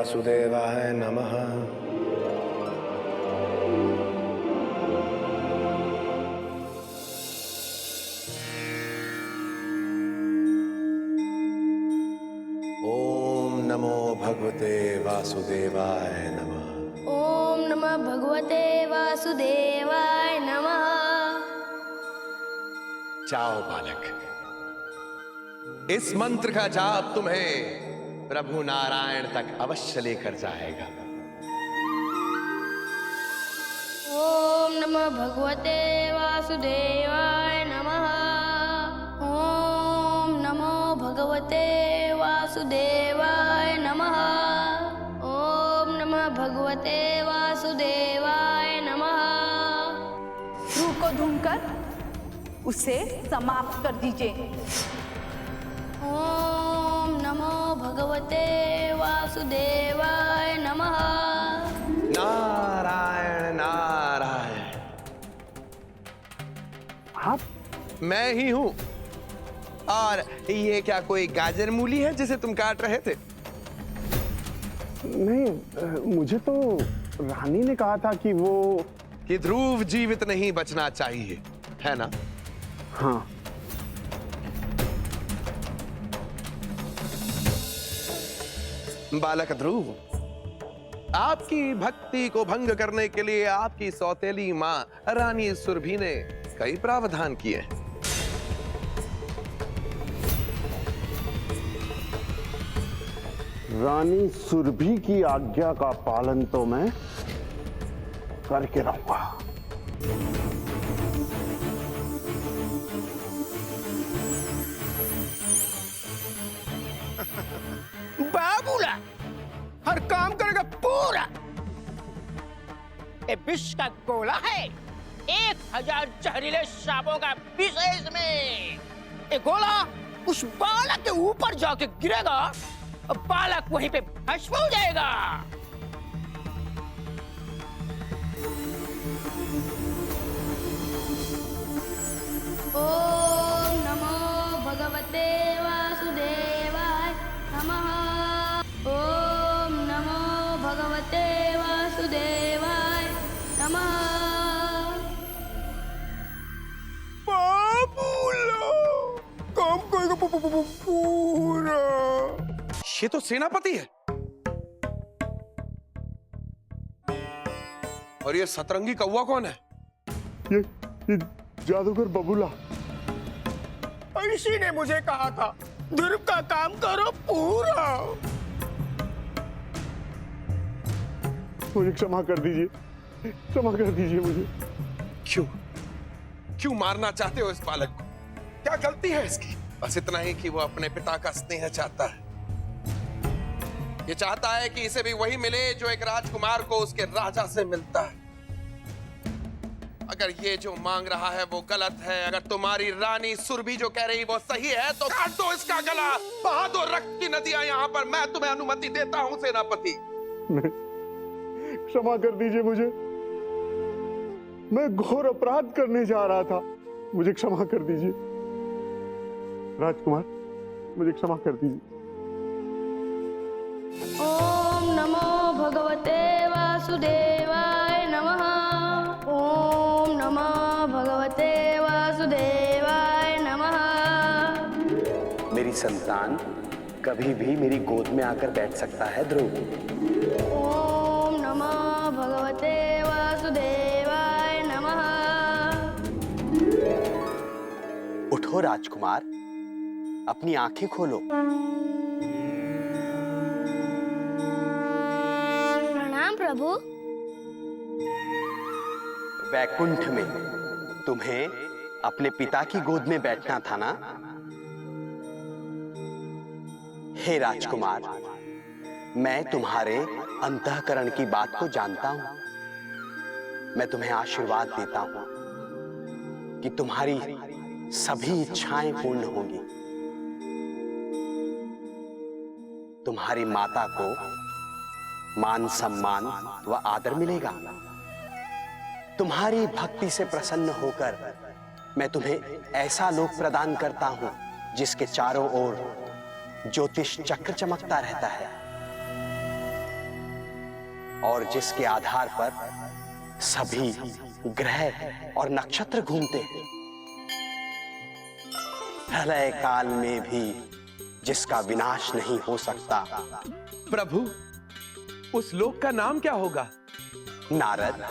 वासुदेवाय नमः। ओम नमो भगवते वासुदेवाय नमः। ओम नमः भगवते वासुदेवाय नमः। जाओ बालक, इस मंत्र का जाप तुम्हें प्रभु नारायण तक अवश्य लेकर जाएगा। ओम नमः भगवते वासुदेवाय नमः। ओम नमो भगवते वासुदेवाय नमः। ओम नमः भगवते वासुदेवाय नमः। रूह को ढूंढकर उसे समाप्त कर दीजिए। ओम नमो भगवते वासुदेवाय नमः। नारायण नारायण। आप? मैं ही हूं। और ये क्या कोई गाजर मूली है जिसे तुम काट रहे थे? नहीं, मुझे तो रानी ने कहा था कि वो कि ध्रुव जीवित नहीं बचना चाहिए, है ना? हाँ। बालक ध्रुव, आपकी भक्ति को भंग करने के लिए आपकी सौतेली मां रानी सुरभि ने कई प्रावधान किए हैं। रानी सुरभि की आज्ञा का पालन तो मैं करके रहूंगा। बाबूला हर काम करेगा पूरा। ये विष का गोला है, 1000 जहरीले सांपों का विष है इसमें। ये गोला उस बालक के ऊपर जाके गिरेगा और बालक वहीं पे भस्म हो जाएगा। ओम नमो भगवते वासुदेवाय नमः। ओम नमो भगवते वासुदेवाय नमः। बाबूला काम करेगा पूरा। ये तो सेनापति है। और ये सतरंगी कौवा कौन है? ये जादूगर बबूला। इसी ने मुझे कहा था ध्रुव का काम करो पूरा। मुझे क्षमा कर दीजिए, क्षमा कर दीजिए मुझे। क्यों क्यों मारना चाहते हो इस बालक को? क्या गलती है इसकी? बस इतना ही कि वो अपने पिता का स्नेह चाहता है। ये चाहता है कि इसे भी वही मिले जो एक राजकुमार को उसके राजा से मिलता है। अगर ये जो मांग रहा है वो गलत है, अगर तुम्हारी रानी सुरभि जो कह रही वो सही है, तो काट दो इसका गला, बहा दो रक्त की नदियां यहाँ पर। मैं तुम्हें अनुमति देता हूँ सेनापति। नहीं, क्षमा कर दीजिए मुझे। मैं घोर अपराध करने जा रहा था, मुझे क्षमा कर दीजिए। राजकुमार, मुझे क्षमा कर दीजिए। ओम नमो भगवते वासुदेवाय नमः। ओम नमो भगवते वासुदेवाय नमः। मेरी संतान कभी भी मेरी गोद में आकर बैठ सकता है ध्रुव। ओम नमो भगवते वासुदेवाय नमः। उठो राजकुमार, अपनी आंखें खोलो। प्रणाम प्रभु। वैकुंठ में तुम्हें अपने पिता की गोद में बैठना था ना? हे राजकुमार, मैं तुम्हारे अंतःकरण की बात को जानता हूं। मैं तुम्हें आशीर्वाद देता हूं कि तुम्हारी सभी इच्छाएं पूर्ण होंगी। तुम्हारी माता को मान सम्मान व आदर मिलेगा। तुम्हारी भक्ति से प्रसन्न होकर मैं तुम्हें ऐसा लोक प्रदान करता हूं जिसके चारों ओर ज्योतिष चक्र चमकता रहता है। और जिसके आधार पर सभी ग्रह और नक्षत्र घूमते हैं। प्रलय काल में भी जिसका विनाश नहीं हो सकता। प्रभु, उस लोक का नाम क्या होगा? नारद,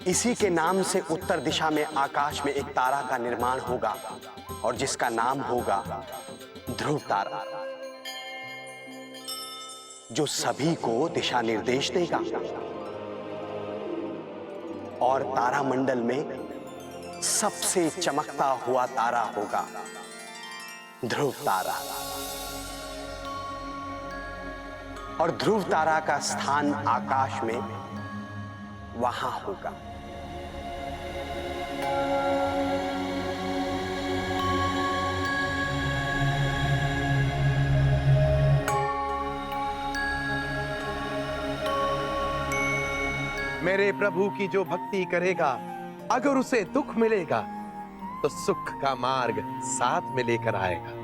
इसी के नाम से उत्तर दिशा में आकाश में एक तारा का निर्माण होगा और जिसका नाम होगा ध्रुव तारा, जो सभी को दिशा निर्देश देगा। और तारामंडल में सबसे चमकता हुआ तारा होगा ध्रुव तारा। और ध्रुव तारा का स्थान आकाश में वहां होगा। मेरे प्रभु की जो भक्ति करेगा, अगर उसे दुख मिलेगा तो सुख का मार्ग साथ में लेकर आएगा।